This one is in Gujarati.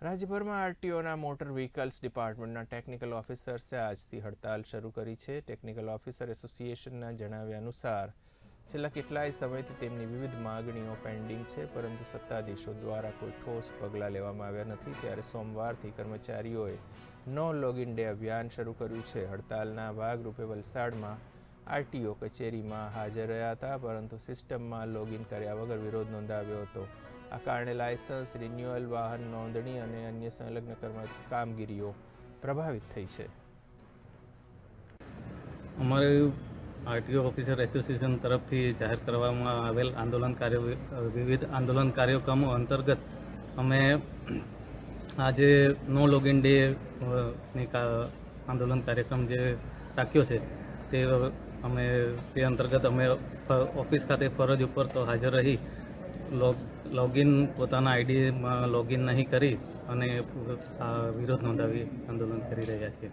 રાજ્યભરમાં આરટીઓના મોટર વ્હીકલ્સ ડિપાર્ટમેન્ટના ટેકનિકલ ઓફિસર્સે આજથી હડતાલ શરૂ કરી છે. ટેકનિકલ ઓફિસર એસોસિએશનના જણાવ્યા અનુસાર છેલ્લા કેટલાય સમયથી તેમની વિવિધ માગણીઓ પેન્ડિંગ છે, પરંતુ સત્તાધીશો દ્વારા કોઈ ઠોસ પગલાં લેવામાં આવ્યા નથી. ત્યારે સોમવારથી કર્મચારીઓએ નો લોગિન ડે અભિયાન શરૂ કર્યું છે. હડતાલના ભાગરૂપે વલસાડમાં આરટીઓ કચેરીમાં હાજર રહ્યા હતા, પરંતુ સિસ્ટમમાં લોગિન કર્યા વગર વિરોધ નોંધાવ્યો હતો. આ કારણે લાયસન્સ રિન્યુઅલ, વાહન નોંધણી અને અન્ય સંલગ્ન કામગીરીઓ પ્રભાવિત થઈ છે. અમારે આરટીઓ ઓફિસર એસોસિએશન તરફથી જાહેર કરવામાં આવેલ વિવિધ આંદોલન કાર્યક્રમો અંતર્ગત અમે આજે નો લોગિન ડે આંદોલન કાર્યક્રમ જે રાખ્યો છે તે અંતર્ગત અમે ઓફિસ ખાતે ફરજ ઉપર તો હાજર રહી લોગિન પોતાના આઈડીમાં લોગિન નહીં કરી અને વિરોધ નોંધાવી આંદોલન કરી રહ્યા છીએ.